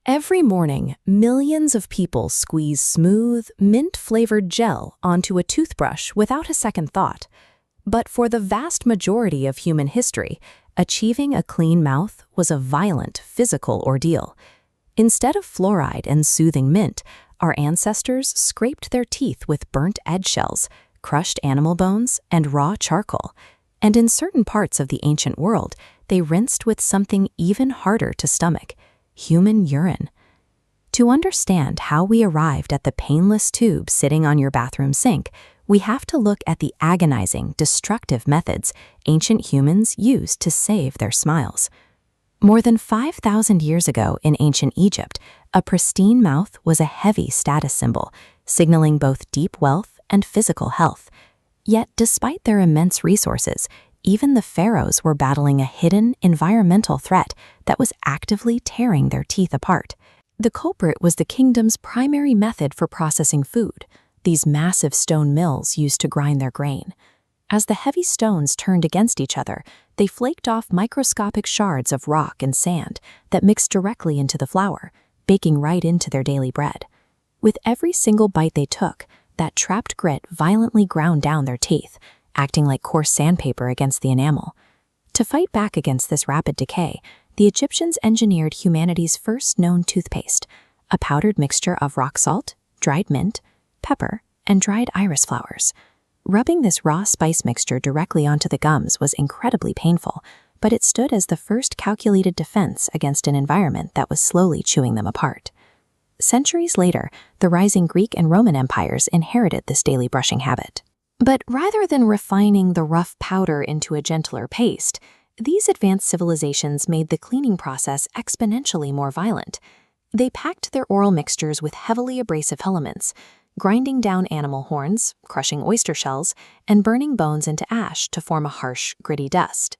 Every morning, millions of people squeeze smooth, mint-flavored gel onto a toothbrush without a second thought. But for the vast majority of human history, achieving a clean mouth was a violent physical ordeal. Instead of fluoride and soothing mint, our ancestors scraped their teeth with burnt eggshells, crushed animal bones, and raw charcoal. And in certain parts of the ancient world, they rinsed with something even harder to stomach: human urine. To understand how we arrived at the painless tube sitting on your bathroom sink, we have to look at the agonizing, destructive methods ancient humans used to save their smiles. More than 5,000 years ago in ancient Egypt, a pristine mouth was a heavy status symbol, signaling both deep wealth and physical health. Yet, despite their immense resources, even the pharaohs were battling a hidden environmental threat that was actively tearing their teeth apart. The culprit was the kingdom's primary method for processing food, these massive stone mills used to grind their grain. As the heavy stones turned against each other, they flaked off microscopic shards of rock and sand that mixed directly into the flour, baking right into their daily bread. With every single bite they took, that trapped grit violently ground down their teeth, acting like coarse sandpaper against the enamel. To fight back against this rapid decay, the Egyptians engineered humanity's first known toothpaste, a powdered mixture of rock salt, dried mint, pepper, and dried iris flowers. Rubbing this raw spice mixture directly onto the gums was incredibly painful, but it stood as the first calculated defense against an environment that was slowly chewing them apart. Centuries later, the rising Greek and Roman empires inherited this daily brushing habit. But rather than refining the rough powder into a gentler paste, these advanced civilizations made the cleaning process exponentially more violent. They packed their oral mixtures with heavily abrasive elements, grinding down animal horns, crushing oyster shells, and burning bones into ash to form a harsh, gritty dust.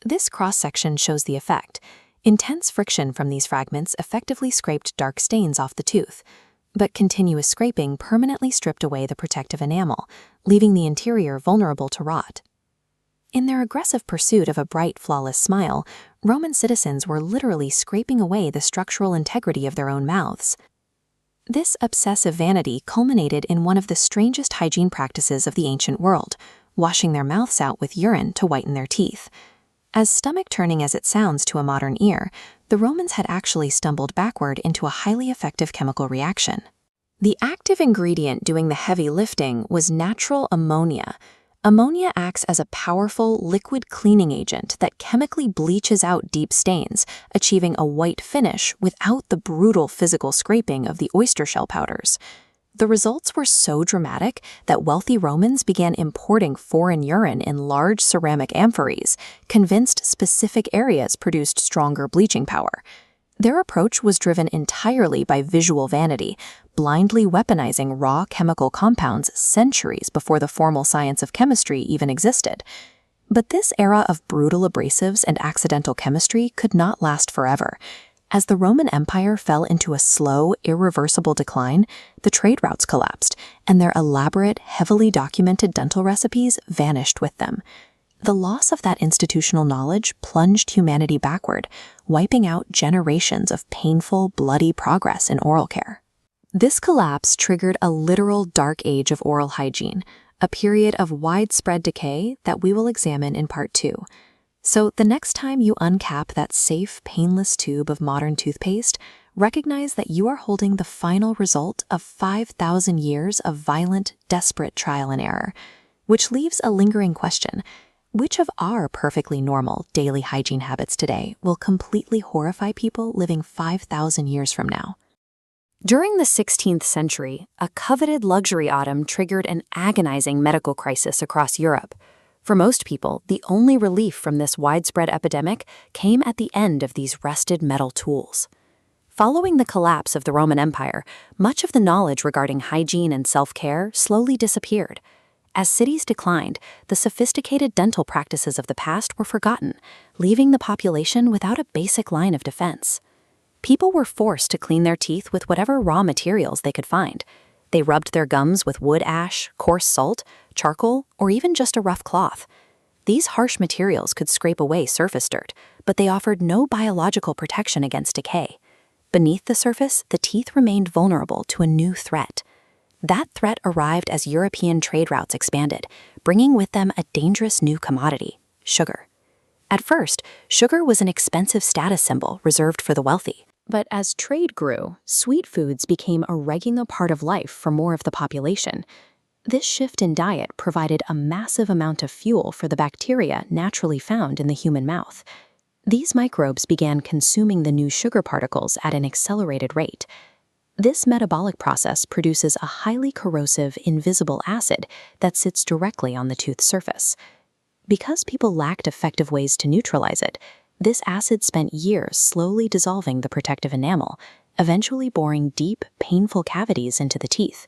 This cross-section shows the effect. Intense friction from these fragments effectively scraped dark stains off the tooth, but continuous scraping permanently stripped away the protective enamel, leaving the interior vulnerable to rot. In their aggressive pursuit of a bright, flawless smile, Roman citizens were literally scraping away the structural integrity of their own mouths. This obsessive vanity culminated in one of the strangest hygiene practices of the ancient world, washing their mouths out with urine to whiten their teeth. As stomach-turning as it sounds to a modern ear, the Romans had actually stumbled backward into a highly effective chemical reaction. The active ingredient doing the heavy lifting was natural ammonia. Ammonia acts as a powerful liquid cleaning agent that chemically bleaches out deep stains, achieving a white finish without the brutal physical scraping of the oyster shell powders. The results were so dramatic that wealthy Romans began importing foreign urine in large ceramic amphoras, convinced specific areas produced stronger bleaching power. Their approach was driven entirely by visual vanity, blindly weaponizing raw chemical compounds centuries before the formal science of chemistry even existed. But this era of brutal abrasives and accidental chemistry could not last forever. As the Roman Empire fell into a slow, irreversible decline, the trade routes collapsed, and their elaborate, heavily documented dental recipes vanished with them. The loss of that institutional knowledge plunged humanity backward, wiping out generations of painful, bloody progress in oral care. This collapse triggered a literal dark age of oral hygiene, a period of widespread decay that we will examine in Part 2. So the next time you uncap that safe, painless tube of modern toothpaste, recognize that you are holding the final result of 5,000 years of violent, desperate trial and error. Which leaves a lingering question: which of our perfectly normal daily hygiene habits today will completely horrify people living 5,000 years from now? During the 16th century, a coveted luxury item triggered an agonizing medical crisis across Europe. For most people, the only relief from this widespread epidemic came at the end of these rusted metal tools. Following the collapse of the Roman Empire, much of the knowledge regarding hygiene and self-care slowly disappeared. As cities declined, the sophisticated dental practices of the past were forgotten, leaving the population without a basic line of defense. People were forced to clean their teeth with whatever raw materials they could find. They rubbed their gums with wood ash, coarse salt, charcoal, or even just a rough cloth. These harsh materials could scrape away surface dirt, but they offered no biological protection against decay. Beneath the surface, the teeth remained vulnerable to a new threat. That threat arrived as European trade routes expanded, bringing with them a dangerous new commodity: sugar. At first, sugar was an expensive status symbol reserved for the wealthy. But as trade grew, sweet foods became a regular part of life for more of the population. This shift in diet provided a massive amount of fuel for the bacteria naturally found in the human mouth. These microbes began consuming the new sugar particles at an accelerated rate. This metabolic process produces a highly corrosive, invisible acid that sits directly on the tooth's surface. Because people lacked effective ways to neutralize it, this acid spent years slowly dissolving the protective enamel, eventually boring deep, painful cavities into the teeth.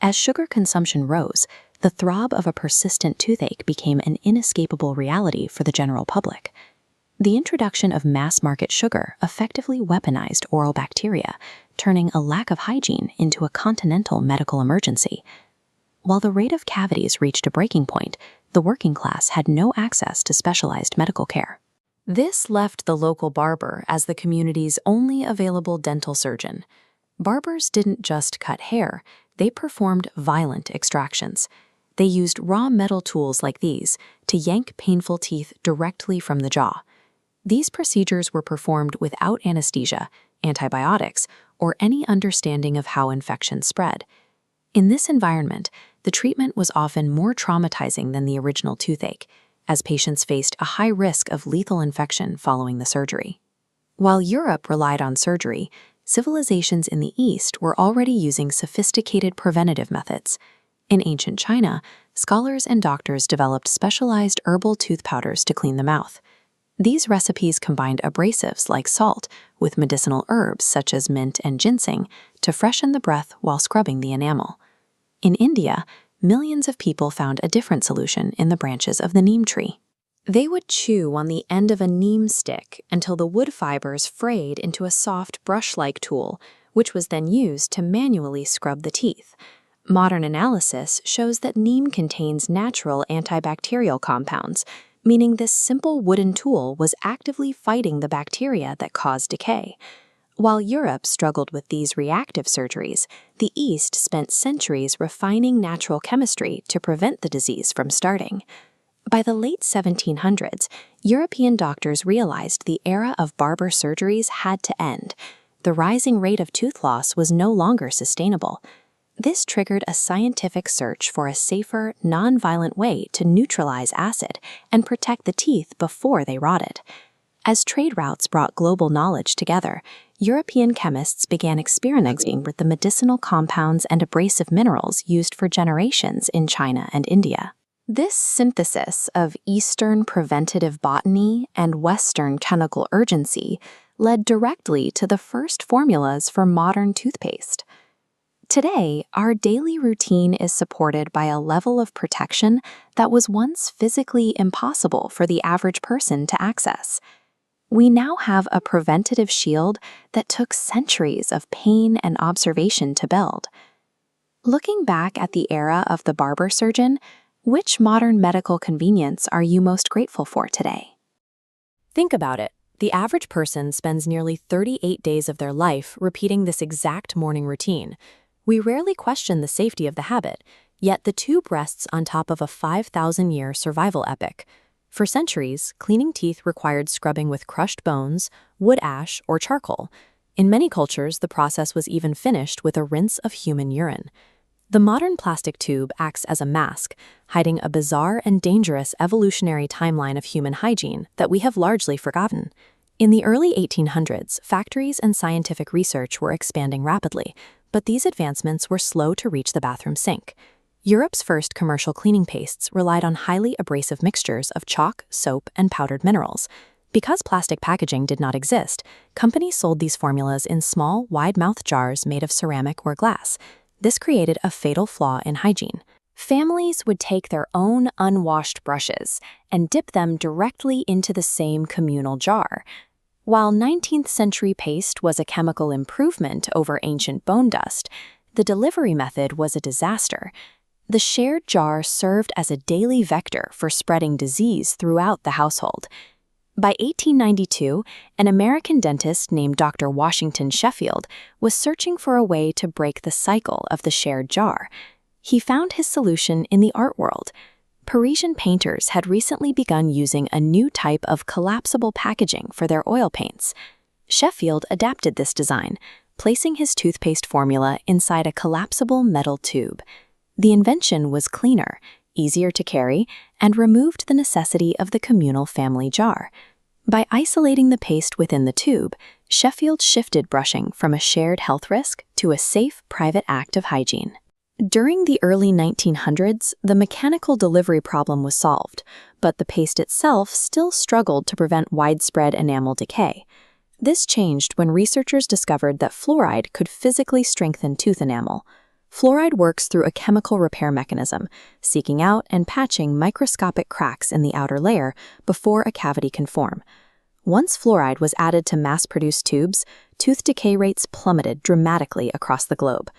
As sugar consumption rose, the throb of a persistent toothache became an inescapable reality for the general public. The introduction of mass-market sugar effectively weaponized oral bacteria, turning a lack of hygiene into a continental medical emergency. While the rate of cavities reached a breaking point, the working class had no access to specialized medical care. This left the local barber as the community's only available dental surgeon. Barbers didn't just cut hair, they performed violent extractions. They used raw metal tools like these to yank painful teeth directly from the jaw. These procedures were performed without anesthesia, antibiotics, or any understanding of how infections spread. In this environment, the treatment was often more traumatizing than the original toothache, as patients faced a high risk of lethal infection following the surgery. While Europe relied on surgery, civilizations in the East were already using sophisticated preventative methods. In ancient China, scholars and doctors developed specialized herbal tooth powders to clean the mouth. These recipes combined abrasives like salt with medicinal herbs such as mint and ginseng to freshen the breath while scrubbing the enamel. In India, millions of people found a different solution in the branches of the neem tree. They would chew on the end of a neem stick until the wood fibers frayed into a soft brush-like tool, which was then used to manually scrub the teeth. Modern analysis shows that neem contains natural antibacterial compounds, meaning this simple wooden tool was actively fighting the bacteria that caused decay. While Europe struggled with these reactive surgeries, the East spent centuries refining natural chemistry to prevent the disease from starting. By the late 1700s, European doctors realized the era of barber surgeries had to end. The rising rate of tooth loss was no longer sustainable. This triggered a scientific search for a safer, non-violent way to neutralize acid and protect the teeth before they rotted. As trade routes brought global knowledge together, European chemists began experimenting with the medicinal compounds and abrasive minerals used for generations in China and India. This synthesis of Eastern preventative botany and Western chemical urgency led directly to the first formulas for modern toothpaste. Today, our daily routine is supported by a level of protection that was once physically impossible for the average person to access. We now have a preventative shield that took centuries of pain and observation to build. Looking back at the era of the barber surgeon, which modern medical convenience are you most grateful for today? Think about it. The average person spends nearly 38 days of their life repeating this exact morning routine. We rarely question the safety of the habit, yet the tube rests on top of a 5,000-year survival epic. For centuries, cleaning teeth required scrubbing with crushed bones, wood ash, or charcoal. In many cultures, the process was even finished with a rinse of human urine. The modern plastic tube acts as a mask, hiding a bizarre and dangerous evolutionary timeline of human hygiene that we have largely forgotten. In the early 1800s, factories and scientific research were expanding rapidly, but these advancements were slow to reach the bathroom sink. Europe's first commercial cleaning pastes relied on highly abrasive mixtures of chalk, soap, and powdered minerals. Because plastic packaging did not exist, companies sold these formulas in small, wide-mouthed jars made of ceramic or glass. This created a fatal flaw in hygiene. Families would take their own unwashed brushes and dip them directly into the same communal jar. While 19th century paste was a chemical improvement over ancient bone dust, the delivery method was a disaster. The shared jar served as a daily vector for spreading disease throughout the household. By 1892, an American dentist named Dr. Washington Sheffield was searching for a way to break the cycle of the shared jar. He found his solution in the art world. Parisian painters had recently begun using a new type of collapsible packaging for their oil paints. Sheffield adapted this design, placing his toothpaste formula inside a collapsible metal tube. The invention was cleaner, easier to carry, and removed the necessity of the communal family jar. By isolating the paste within the tube, Sheffield shifted brushing from a shared health risk to a safe, private act of hygiene. During the early 1900s, the mechanical delivery problem was solved, but the paste itself still struggled to prevent widespread enamel decay. This changed when researchers discovered that fluoride could physically strengthen tooth enamel. Fluoride works through a chemical repair mechanism, seeking out and patching microscopic cracks in the outer layer before a cavity can form. Once fluoride was added to mass-produced tubes, tooth decay rates plummeted dramatically across the globe.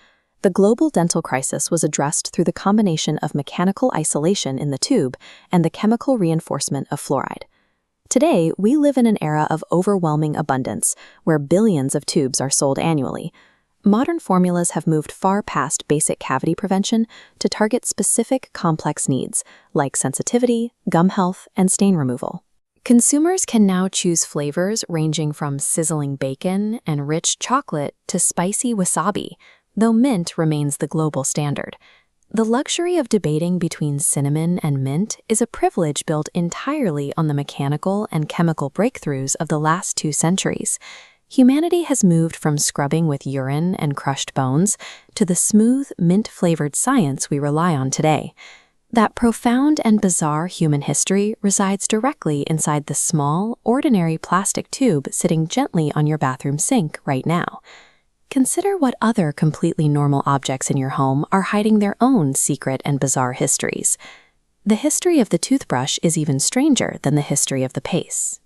The global dental crisis was addressed through the combination of mechanical isolation in the tube and the chemical reinforcement of fluoride. Today, we live in an era of overwhelming abundance, where billions of tubes are sold annually. Modern formulas have moved far past basic cavity prevention to target specific complex needs, like sensitivity, gum health, and stain removal. Consumers can now choose flavors ranging from sizzling bacon and rich chocolate to spicy wasabi, though mint remains the global standard. The luxury of debating between cinnamon and mint is a privilege built entirely on the mechanical and chemical breakthroughs of the last 2 centuries. Humanity has moved from scrubbing with urine and crushed bones to the smooth, mint-flavored science we rely on today. That profound and bizarre human history resides directly inside the small, ordinary plastic tube sitting gently on your bathroom sink right now. Consider what other completely normal objects in your home are hiding their own secret and bizarre histories. The history of the toothbrush is even stranger than the history of the paste.